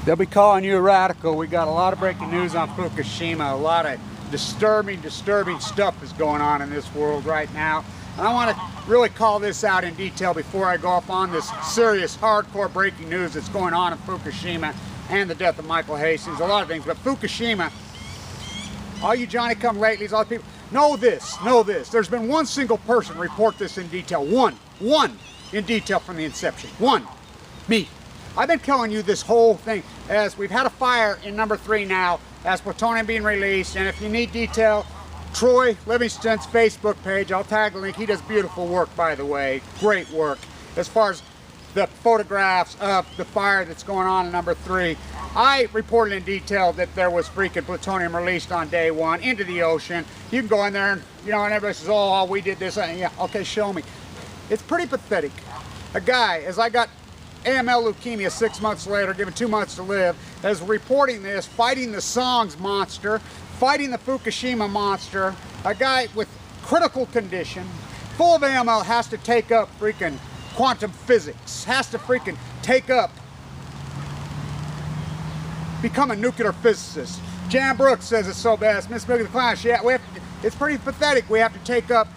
They'll be calling you a radical. We got a lot of breaking news on Fukushima. A lot of disturbing stuff is going on in this world right now. And I want to really call this out in detail before I go off on this serious, hardcore breaking news that's going on in Fukushima and the death of Michael Hastings. A lot of things, but Fukushima, all you Johnny-come-latelys, all the people, know this. There's been one single person report this in detail. One in detail from the inception. One. Me. I've been telling you this whole thing as we've had a fire in number 3 now, as plutonium being released, and if you need detail, Troy Livingston's Facebook page, I'll tag the link. He does beautiful work, by the way, great work. As far as the photographs of the fire that's going on in number 3, I reported in detail that there was freaking plutonium released on day 1 into the ocean. You can go in there and, you know, and everybody says, oh, we did this. Yeah, okay, show me. It's pretty pathetic. A guy, as I got AML leukemia 6 months later, given 2 months to live, is reporting this, fighting the SONGS monster, fighting the Fukushima monster, a guy with critical condition, full of AML, has to take up freaking quantum physics, has to freaking take up, become a nuclear physicist. Jan Brooks says it's so bad. Miss Boogie the Clown, it's pretty pathetic. We have to take up.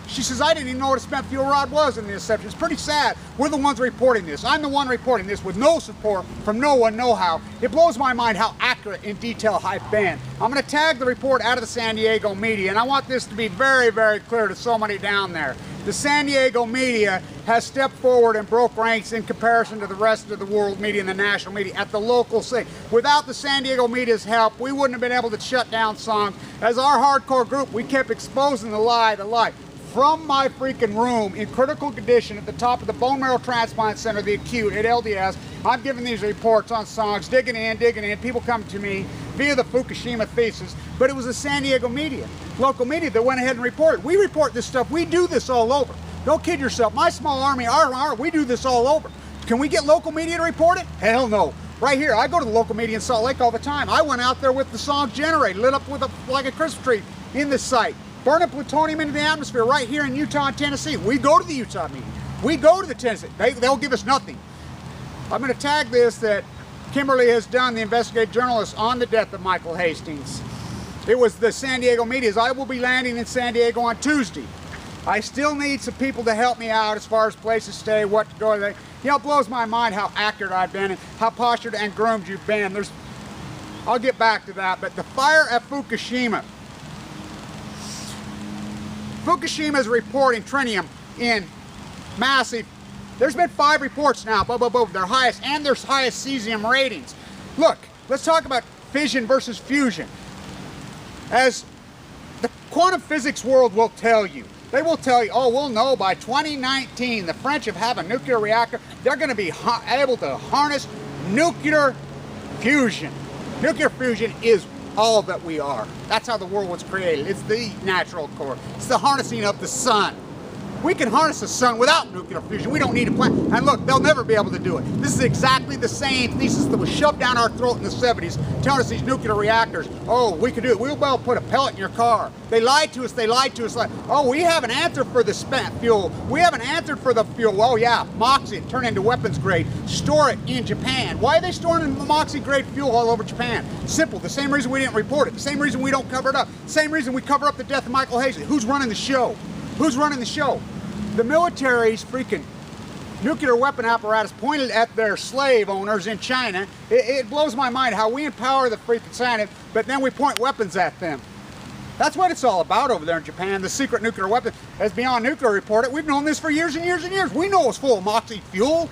She says, I didn't even know what a spent fuel rod was in the inception. It's pretty sad. We're the ones reporting this. I'm the one reporting this with no support from no one, no how. It blows my mind how accurate in detail I've been. I'm going to tag the report out of the San Diego media, and I want this to be very, very clear to so many down there. The San Diego media has stepped forward and broke ranks in comparison to the rest of the world media and the national media at the local scene. Without the San Diego media's help, we wouldn't have been able to shut down SONGS. As our hardcore group, we kept exposing the lie. From my freaking room in critical condition at the top of the bone marrow transplant center, the acute at LDS, I'm giving these reports on SONGS, digging in, people come to me via the Fukushima thesis, but it was the San Diego media, local media, that went ahead and reported. We report this stuff, we do this all over. Don't kid yourself, my small army, we do this all over. Can we get local media to report it? Hell no. Right here, I go to the local media in Salt Lake all the time. I went out there with the SONGS generator, lit up with like a Christmas tree in this site. Burning plutonium into the atmosphere right here in Utah and Tennessee. We go to the Utah meeting. We go to the Tennessee. They'll give us nothing. I'm going to tag this that Kimberly has done, the investigative journalist, on the death of Michael Hastings. It was the San Diego media. I will be landing in San Diego on Tuesday. I still need some people to help me out as far as places to stay, what to go. You know, it blows my mind how accurate I've been and how postured and groomed you've been. I'll get back to that, but the fire at Fukushima. Fukushima is reporting tritium in massive. There's been 5 reports now, their highest and their highest cesium ratings. Look, let's talk about fission versus fusion. As the quantum physics world will tell you, they will tell you, oh, we'll know by 2019 the French have a nuclear reactor. They're going to be able to harness nuclear fusion. Nuclear fusion is all that we are. That's how the world was created. It's the natural core. It's the harnessing of the sun. We can harness the sun without nuclear fusion. We don't need a plant. And look, they'll never be able to do it. This is exactly the same thesis that was shoved down our throat in the 70s, telling us these nuclear reactors, oh, we can do it. We'll be able to put a pellet in your car. They lied to us. Like, oh, we have an answer for the spent fuel. We have an answer for the fuel. Oh, yeah, moxie, turn into weapons grade. Store it in Japan. Why are they storing moxie grade fuel all over Japan? Simple. The same reason we didn't report it. The same reason we don't cover it up. Same reason we cover up the death of Michael Hastings. Who's running the show? Who's running the show? The military's freaking nuclear weapon apparatus pointed at their slave owners in China. It blows my mind how we empower the freaking scientists, but then we point weapons at them. That's what it's all about over there in Japan. The secret nuclear weapon, as Beyond Nuclear reported, we've known this for years and years and years. We know it's full of moxie fuel.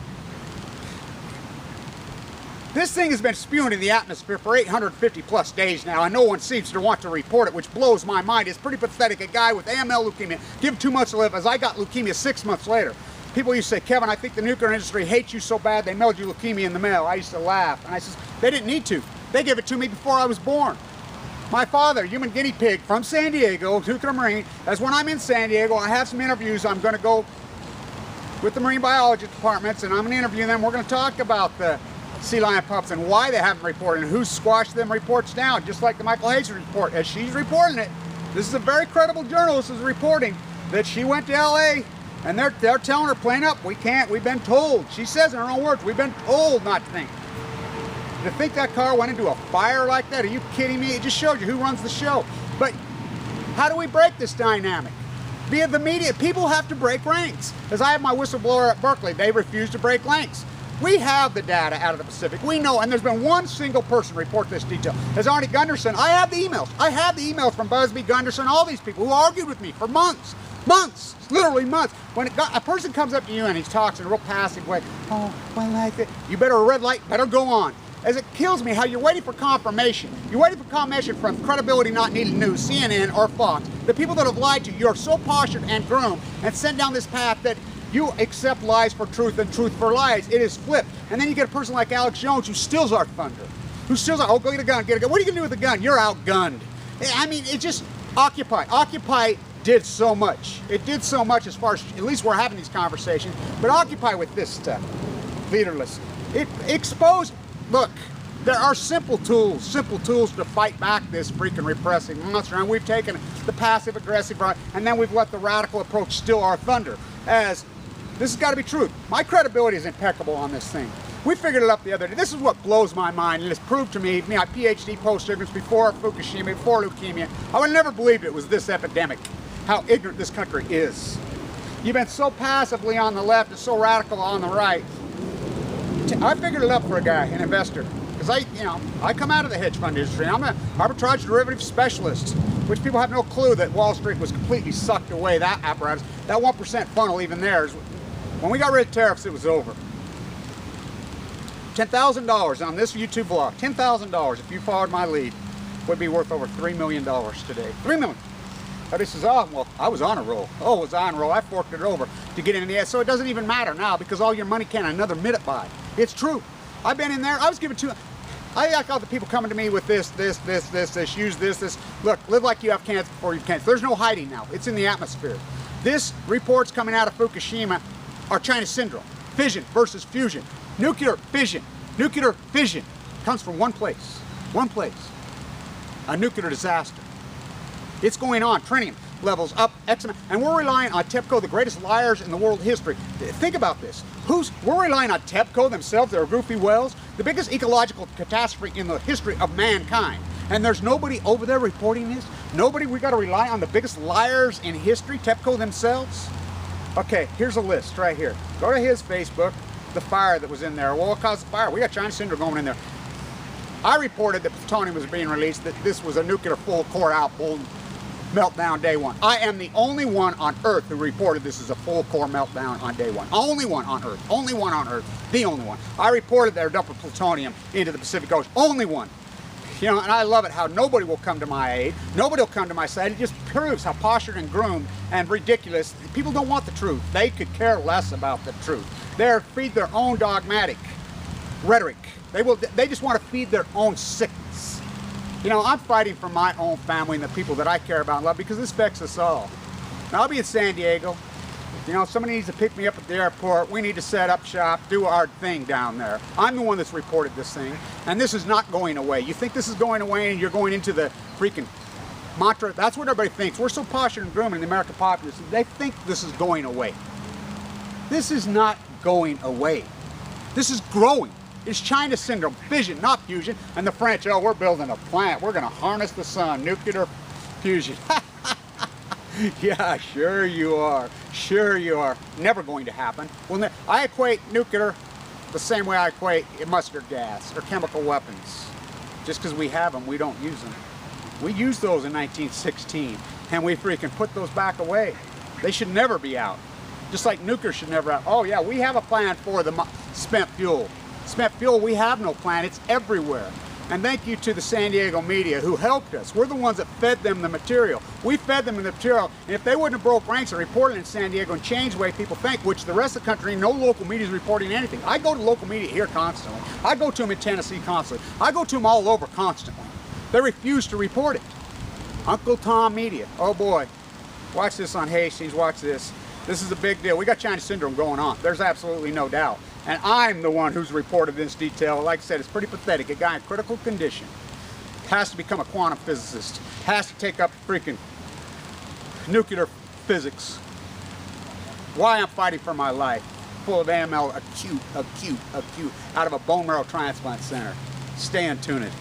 This thing has been spewing in the atmosphere for 850 plus days now, and no one seems to want to report it, which blows my mind. It's pretty pathetic. A guy with AML leukemia, give him 2 months to live, as I got leukemia 6 months later. People used to say, Kevin, I think the nuclear industry hates you so bad they mailed you leukemia in the mail. I used to laugh, and I said, they didn't need to. They gave it to me before I was born. My father, human guinea pig from San Diego, nuclear marine, as when I'm in San Diego, I have some interviews. I'm going to go with the marine biology departments, and I'm going to interview them. We're going to talk about the sea lion pups and why they haven't reported and who squashed them reports down, just like the Michael Hastings report. As she's reporting it, this is a very credible journalist is reporting that she went to LA and they're telling her plain up, we can't, we've been told. She says in her own words, we've been told not to think. To think that car went into a fire like that? Are you kidding me? It just shows you who runs the show. But how do we break this dynamic? Via the media. People have to break ranks. As I have my whistleblower at Berkeley, they refuse to break ranks. We have the data out of the Pacific. We know, and there's been one single person report this detail. As Arnie Gunderson, I have the emails. I have the emails from Busby, Gunderson, all these people who argued with me for months. Months, literally months. When a person comes up to you and he talks in a real passive way, oh, well, like that, you better, a red light, better go on. As it kills me how you're waiting for confirmation. You're waiting for confirmation from credibility not needed news, CNN or Fox. The people that have lied to you, you're so postured and groomed and sent down this path that you accept lies for truth and truth for lies. It is flipped. And then you get a person like Alex Jones who steals our thunder. Who steals our, oh, go get a gun, get a gun. What are you gonna do with a gun? You're outgunned. I mean, it just, Occupy. Occupy did so much. It did so much as far as, at least we're having these conversations, but Occupy with this stuff, leaderless. It exposed, look, there are simple tools to fight back this freaking repressive monster, and we've taken the passive aggressive, and then we've let the radical approach steal our thunder. As this has got to be truth. My credibility is impeccable on this thing. We figured it up the other day. This is what blows my mind, and it's proved to me, my PhD post-ignorance before Fukushima, before leukemia. I would have never believed it was this epidemic, how ignorant this country is. You've been so passively on the left and so radical on the right. I figured it up for a guy, an investor. Because I come out of the hedge fund industry. I'm an arbitrage derivative specialist, which people have no clue that Wall Street was completely sucked away, that apparatus. That 1% funnel, even there, when we got rid of tariffs, it was over. $10,000 on this YouTube vlog, $10,000 if you followed my lead, would be worth over $3 million today. $3 million. But he says, oh, well, I was on a roll. Oh, it was on a roll. I forked it over to get into the S. So it doesn't even matter now because all your money can another minute buy. It's true. I've been in there. I was given I got all the people coming to me with this, use this. Look, live like you have cancer before you have cancer. There's no hiding now. It's in the atmosphere. This reports coming out of Fukushima are China syndrome. Fission versus fusion. Nuclear fission. Nuclear fission comes from one place. One place. A nuclear disaster. It's going on. Tritium levels up X amount. And we're relying on Tepco, the greatest liars in the world history. Think about this. We're relying on Tepco themselves, their goofy wells, the biggest ecological catastrophe in the history of mankind. And there's nobody over there reporting this? Nobody? We got to rely on the biggest liars in history, Tepco themselves? Okay, here's a list right here. Go to his Facebook, the fire that was in there. Well, what caused the fire? We got China syndrome going in there. I reported that plutonium was being released, that this was a nuclear full core outpull meltdown day one. I am the only one on Earth who reported this as a full core meltdown on day one. Only one on Earth. Only one on Earth. The only one. I reported they're dumping plutonium into the Pacific Ocean. Only one. You know, and I love it how nobody will come to my aid. Nobody will come to my side. It just proves how postured and groomed and ridiculous. People don't want the truth. They could care less about the truth. They're feed their own dogmatic rhetoric. They just want to feed their own sickness. You know, I'm fighting for my own family and the people that I care about and love because this affects us all. Now, I'll be in San Diego. You know, somebody needs to pick me up at the airport. We need to set up shop, do our thing down there. I'm the one that's reported this thing, and this is not going away. You think this is going away and you're going into the freaking mantra? That's what everybody thinks. We're so postured and groomed in the American populace. They think this is going away. This is not going away. This is growing. It's China syndrome, fission, not fusion. And the French, oh, we're building a plant. We're going to harness the sun, nuclear fusion. Yeah, sure you are. Sure you are. Never going to happen. Well, I equate nuclear the same way I equate mustard gas or chemical weapons. Just because we have them, we don't use them. We used those in 1916, and we freaking put those back away. They should never be out. Just like nuclear should never out. Oh yeah, we have a plan for the spent fuel. Spent fuel, we have no plan. It's everywhere. And thank you to the San Diego media who helped us. We're the ones that fed them the material. We fed them the material, and if they wouldn't have broke ranks and reported in San Diego and changed the way people think, which the rest of the country, no local media is reporting anything. I go to local media here constantly. I go to them in Tennessee constantly. I go to them all over constantly. They refuse to report it. Uncle Tom Media, oh boy. Watch this on Hastings, watch this. This is a big deal. We got China syndrome going on. There's absolutely no doubt. And I'm the one who's reported this detail. Like I said, it's pretty pathetic. A guy in critical condition has to become a quantum physicist, has to take up freaking nuclear physics. Why I'm fighting for my life. Full of AML, acute, out of a bone marrow transplant center. Stay tuned.